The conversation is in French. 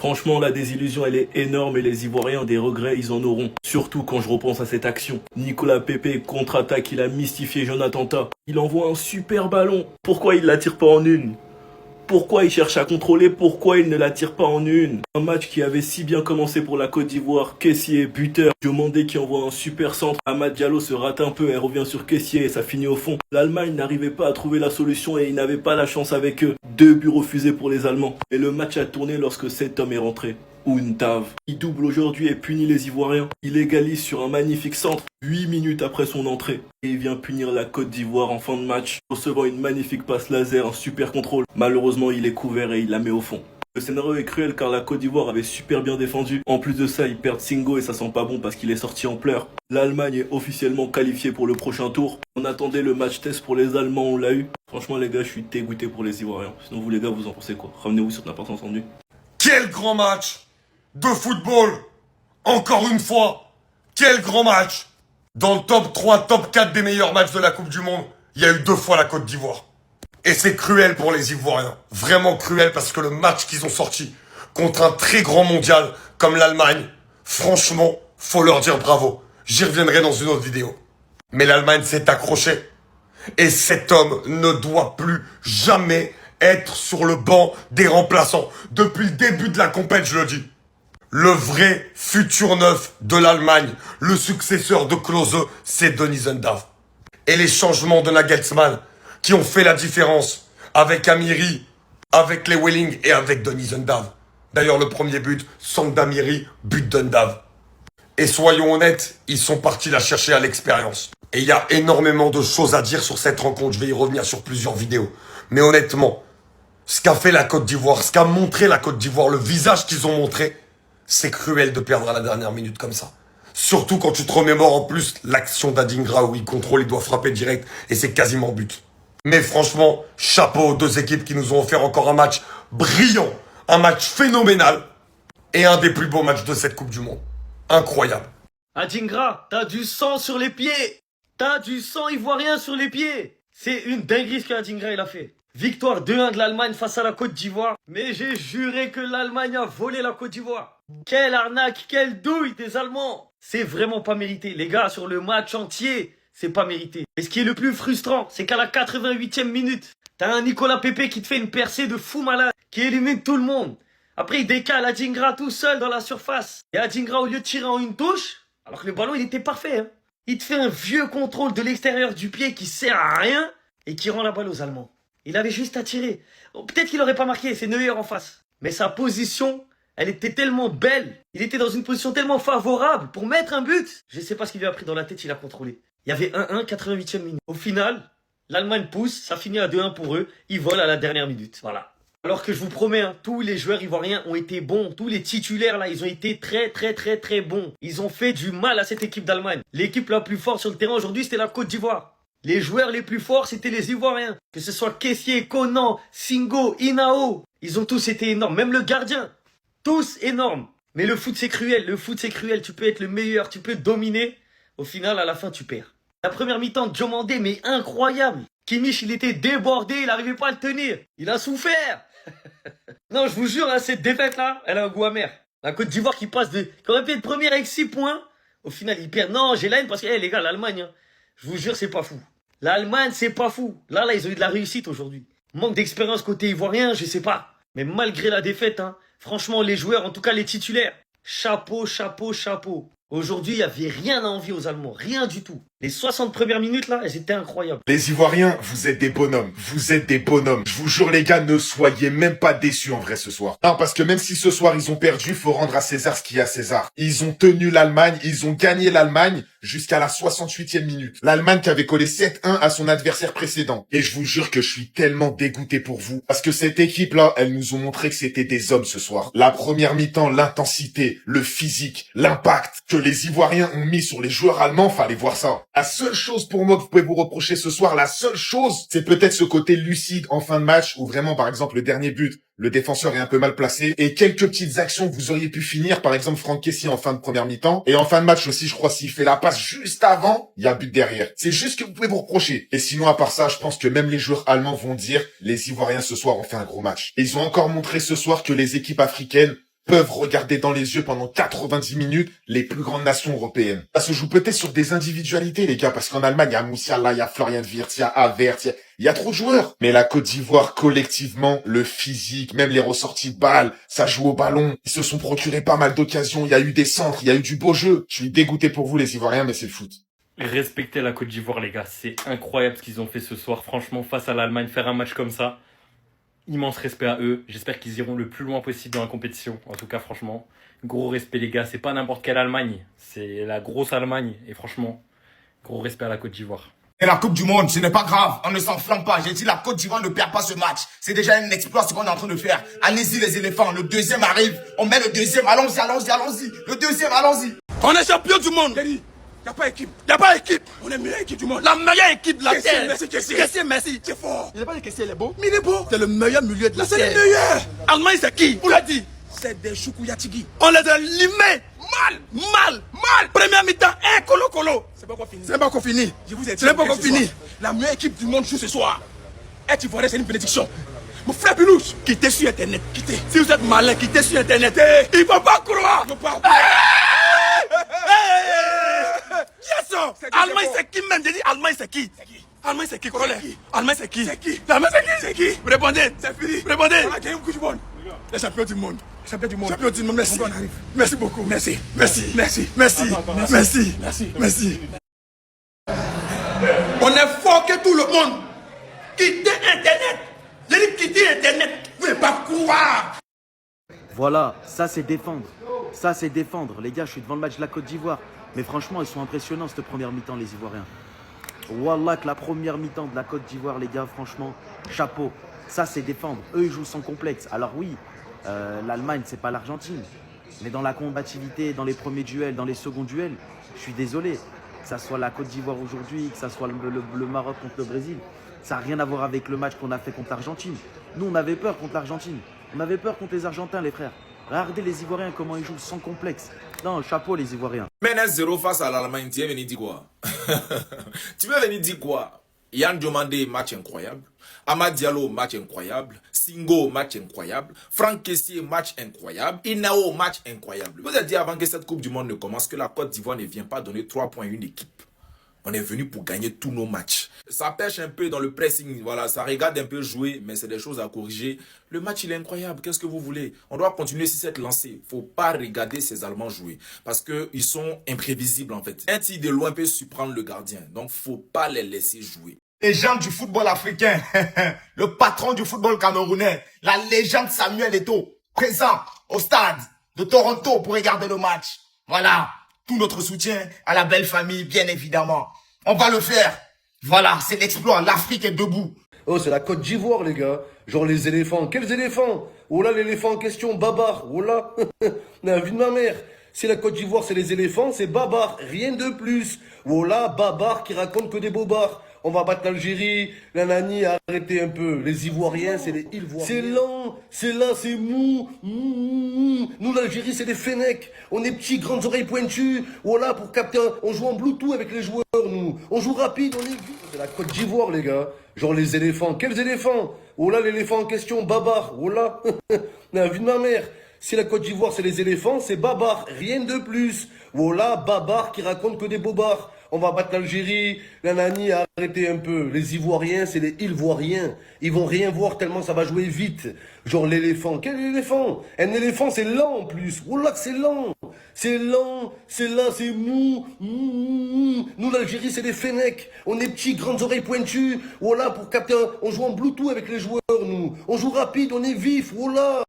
Franchement, la désillusion, elle est énorme et les Ivoiriens, des regrets, ils en auront. Surtout quand je repense à cette action. Nicolas Pepe contre-attaque, il a mystifié Jonathan Tah. Il envoie un super ballon. Pourquoi il la tire pas en une? Pourquoi il cherche à contrôler? Pourquoi il ne la tire pas en une? Un match qui avait si bien commencé pour la Côte d'Ivoire. Kessié, buteur. Diomandé qui envoie un super centre. Amad Diallo se rate un peu, elle revient sur Kessié et ça finit au fond. L'Allemagne n'arrivait pas à trouver la solution et il n'avait pas la chance avec eux. 2 buts refusés pour les Allemands. Et le match a tourné lorsque cet homme est rentré. Untav. Il double aujourd'hui et punit les Ivoiriens. Il égalise sur un magnifique centre 8 minutes après son entrée. Et il vient punir la Côte d'Ivoire en fin de match, recevant une magnifique passe laser, un super contrôle. Malheureusement, il est couvert et il la met au fond. Le scénario est cruel car la Côte d'Ivoire avait super bien défendu. En plus de ça, ils perdent Singo et ça sent pas bon parce qu'il est sorti en pleurs. L'Allemagne est officiellement qualifiée pour le prochain tour. On attendait le match test pour les Allemands, on l'a eu. Franchement les gars, je suis dégoûté pour les Ivoiriens. Sinon vous les gars, vous en pensez quoi? Ramenez-vous sur n'importe entendu. Quel grand match de football! Encore une fois, quel grand match! Dans le top 3, top 4 des meilleurs matchs de la Coupe du Monde, il y a eu 2 fois la Côte d'Ivoire. Et c'est cruel pour les Ivoiriens. Vraiment cruel parce que le match qu'ils ont sorti contre un très grand mondial comme l'Allemagne, franchement, faut leur dire bravo. J'y reviendrai dans une autre vidéo. Mais l'Allemagne s'est accrochée. Et cet homme ne doit plus jamais être sur le banc des remplaçants. Depuis le début de la compète, je le dis. Le vrai futur neuf de l'Allemagne, le successeur de Klose, c'est Denis Undav. Et les changements de Nagelsmann qui ont fait la différence avec Amiri, avec les Welling et avec Denis Undav. D'ailleurs, le premier but, centre d'Amiri, but d'Undav. Et soyons honnêtes, ils sont partis la chercher à l'expérience. Et il y a énormément de choses à dire sur cette rencontre. Je vais y revenir sur plusieurs vidéos. Mais honnêtement, ce qu'a fait la Côte d'Ivoire, ce qu'a montré la Côte d'Ivoire, le visage qu'ils ont montré, c'est cruel de perdre à la dernière minute comme ça. Surtout quand tu te remémores en plus l'action d'Adingra où il contrôle, il doit frapper direct et c'est quasiment but. Mais franchement, chapeau aux 2 équipes qui nous ont offert encore un match brillant, un match phénoménal et un des plus beaux matchs de cette Coupe du Monde. Incroyable. Adingra, t'as du sang sur les pieds. T'as du sang ivoirien sur les pieds. C'est une dinguerie ce que Adingra il a fait. Victoire 2-1 de l'Allemagne face à la Côte d'Ivoire. Mais j'ai juré que l'Allemagne a volé la Côte d'Ivoire. Quelle arnaque, quelle douille des Allemands. C'est vraiment pas mérité. Les gars, sur le match entier, c'est pas mérité. Et ce qui est le plus frustrant, c'est qu'à la 88e minute, t'as un Nicolas Pepe qui te fait une percée de fou malade, qui élimine tout le monde. Après, il décale Adingra tout seul dans la surface. Et Adingra, au lieu de tirer en une touche, alors que le ballon, il était parfait, hein, il te fait un vieux contrôle de l'extérieur du pied qui sert à rien et qui rend la balle aux Allemands. Il avait juste à tirer. Peut-être qu'il n'aurait pas marqué, c'est Neuer en face. Mais sa position, elle était tellement belle. Il était dans une position tellement favorable pour mettre un but. Je ne sais pas ce qu'il lui a pris dans la tête, il a contrôlé. Il y avait 1-1, 88e minute. Au final, l'Allemagne pousse, ça finit à 2-1 pour eux. Ils volent à la dernière minute. Voilà. Alors que je vous promets, hein, tous les joueurs ivoiriens ont été bons. Tous les titulaires, là, ils ont été très bons. Ils ont fait du mal à cette équipe d'Allemagne. L'équipe la plus forte sur le terrain aujourd'hui, c'était la Côte d'Ivoire. Les joueurs les plus forts, c'était les Ivoiriens. Que ce soit Kessié, Conan, Singo, Inao. Ils ont tous été énormes. Même le gardien. Tous énormes. Mais le foot, c'est cruel. Le foot, c'est cruel. Tu peux être le meilleur. Tu peux dominer. Au final, à la fin, tu perds. La première mi-temps de Diomandé, mais incroyable. Kimmich, il était débordé. Il n'arrivait pas à le tenir. Il a souffert. Non, je vous jure, hein, cette défaite-là, elle a un goût amer. La Côte d'Ivoire qui aurait pu être première avec 6 points. Au final, il perd. Non, j'ai la haine parce que, les gars, l'Allemagne, hein, je vous jure, c'est pas fou. L'Allemagne, c'est pas fou. Là, ils ont eu de la réussite aujourd'hui. Manque d'expérience côté ivoirien, je sais pas. Mais malgré la défaite, hein, franchement, les joueurs, en tout cas les titulaires, chapeau. Aujourd'hui, il n'y avait rien à envier aux Allemands. Rien du tout. Les 60 premières minutes, là, elles étaient incroyables. Les Ivoiriens, vous êtes des bonhommes. Vous êtes des bonhommes. Je vous jure, les gars, ne soyez même pas déçus en vrai ce soir. Non, parce que même si ce soir ils ont perdu, faut rendre à César ce qui est à César. Ils ont tenu l'Allemagne, ils ont gagné l'Allemagne jusqu'à la 68e minute. L'Allemagne qui avait collé 7-1 à son adversaire précédent. Et je vous jure que je suis tellement dégoûté pour vous. Parce que cette équipe-là, elles nous ont montré que c'était des hommes ce soir. La première mi-temps, l'intensité, le physique, l'impact que les Ivoiriens ont mis sur les joueurs allemands, fallait voir ça. La seule chose pour moi que vous pouvez vous reprocher ce soir, la seule chose, c'est peut-être ce côté lucide en fin de match où vraiment, par exemple, le dernier but, le défenseur est un peu mal placé et quelques petites actions que vous auriez pu finir, par exemple, Franck Kessié en fin de première mi-temps et en fin de match aussi, je crois, s'il fait la passe juste avant, il y a but derrière. C'est juste ce que vous pouvez vous reprocher. Et sinon, à part ça, je pense que même les joueurs allemands vont dire, les Ivoiriens ce soir ont fait un gros match. Et ils ont encore montré ce soir que les équipes africaines peuvent regarder dans les yeux pendant 90 minutes les plus grandes nations européennes. Ça se joue peut-être sur des individualités, les gars, parce qu'en Allemagne, il y a Musiala, il y a Florian Wirtz, il y a Havertz, il y a trop de joueurs. Mais la Côte d'Ivoire, collectivement, le physique, même les ressorties de balles, ça joue au ballon. Ils se sont procurés pas mal d'occasions, il y a eu des centres, il y a eu du beau jeu. Je suis dégoûté pour vous, les Ivoiriens, mais c'est le foot. Respectez la Côte d'Ivoire, les gars. C'est incroyable ce qu'ils ont fait ce soir. Franchement, face à l'Allemagne, faire un match comme ça, immense respect à eux. J'espère qu'ils iront le plus loin possible dans la compétition. En tout cas, franchement, gros respect, les gars. C'est pas n'importe quelle Allemagne. C'est la grosse Allemagne. Et franchement, gros respect à la Côte d'Ivoire. Et la Coupe du Monde, ce n'est pas grave, on ne s'enflamme pas. J'ai dit la Côte d'Ivoire ne perd pas ce match. C'est déjà un exploit ce qu'on est en train de faire. Allez-y les éléphants, le deuxième arrive, on met le deuxième, allons-y, allons-y, allons-y. Le deuxième, allons-y. On est champion du monde. Y a pas équipe. Y a pas équipe. On est meilleure équipe du monde. La meilleure équipe de la terre. Merci, Kessié, merci. C'est fort. Il n'est pas dit Kessié, il est beau. Mais il est beau. C'est le meilleur milieu de la terre. C'est le meilleur. Allemagne, c'est qui? Vous l'a dit. C'est des Choukouyatigui. On les a limés. Mal. Première mi-temps, colo. C'est pas encore fini. C'est pas encore fini. Je vous ai dit. C'est pas encore fini. La meilleure équipe du monde joue ce soir. Être Ivoirien, c'est une bénédiction. Mon frère Pilouche, quittez sur Internet. Quittez. Si vous êtes malin, quittez sur Internet. Il ne faut pas croire. Il ne faut pas. Yes, Allemagne, c'est qui même? J'ai dit Allemagne, c'est qui? Allemagne, c'est qui? Allemagne, c'est qui? Allemagne, c'est qui? Répondez. C'est fini. Répondez. On a gagné beaucoup du monde. Les champions du monde. Champion du monde. Merci. Merci beaucoup. Merci. On est fort que tout le monde. Quittez Internet. J'ai dit quitter Internet. Vous ne pouvez pas croire. Voilà, ça c'est défendre. Ça c'est défendre. Les gars, je suis devant le match de la Côte d'Ivoire. Mais franchement, ils sont impressionnants cette première mi-temps, les Ivoiriens. Wallah, que la première mi-temps de la Côte d'Ivoire, les gars, franchement, chapeau. Ça c'est défendre. Eux, ils jouent sans complexe. Alors oui, l'Allemagne, c'est pas l'Argentine. Mais dans la combativité, dans les premiers duels, dans les seconds duels, je suis désolé. Que ça soit la Côte d'Ivoire aujourd'hui, que ça soit le Maroc contre le Brésil, ça n'a rien à voir avec le match qu'on a fait contre l'Argentine. Nous, on avait peur contre l'Argentine. On avait peur contre les Argentins, les frères. Regardez les Ivoiriens, comment ils jouent sans complexe. Non, chapeau les Ivoiriens. Menace 0 face à l'Allemagne, tu es venu dire quoi? Tu veux venir dire quoi? Yann Diomandé, match incroyable. Amad Diallo, match incroyable. Singo, match incroyable. Franck Kessié, match incroyable. Inao, match incroyable. Vous avez dit avant que cette Coupe du Monde ne commence que la Côte d'Ivoire ne vient pas donner 3 points à une équipe. On est venu pour gagner tous nos matchs. Ça pêche un peu dans le pressing, voilà, ça regarde un peu jouer, mais c'est des choses à corriger. Le match, il est incroyable, qu'est-ce que vous voulez? On doit continuer sur cette lancée. Faut pas regarder ces Allemands jouer, parce qu'ils sont imprévisibles en fait. Un tir de loin peut surprendre le gardien, donc faut pas les laisser jouer. Légende du football africain, le patron du football camerounais, la légende Samuel Eto'o, présent au stade de Toronto pour regarder le match. Voilà. Tout notre soutien à la belle famille, bien évidemment. On va le faire. Voilà, c'est l'exploit. L'Afrique est debout. Oh, c'est la Côte d'Ivoire, les gars. Genre les éléphants. Quels éléphants? Oh là, l'éléphant en question, Babar. Oh là, la vie de ma mère. Si la Côte d'Ivoire, c'est les éléphants, c'est Babar. Rien de plus. Oh là, Babar qui raconte que des bobards. On va battre l'Algérie, la Nani, arrêtez un peu. Les Ivoiriens, c'est les Ivoiriens. C'est lent, c'est là, c'est mou. Nous, l'Algérie, c'est des Fennecs. On est petits, grandes oreilles pointues. Voilà, pour capter, on joue en Bluetooth avec les joueurs, nous. On joue rapide, on est vite. C'est la Côte d'Ivoire, les gars. Genre les éléphants. Quels éléphants? Oh là, l'éléphant en question, Babar. Oh là, la vie de ma mère. Si la Côte d'Ivoire, c'est les éléphants, c'est Babar. Rien de plus. Oh là, Babar qui raconte que des bobards. On va battre l'Algérie, la Nani, arrêtez un peu. Les Ivoiriens, c'est les Ivoiriens. Ils vont rien voir tellement ça va jouer vite. Genre l'éléphant. Quel éléphant? Un éléphant, c'est lent en plus. Oh là, c'est lent. C'est lent, c'est là, c'est mou. Nous, l'Algérie, c'est des Fennecs. On est petits, grandes oreilles pointues. Oh là, pour capter, on joue en Bluetooth avec les joueurs, nous. On joue rapide, on est vif. Oh là.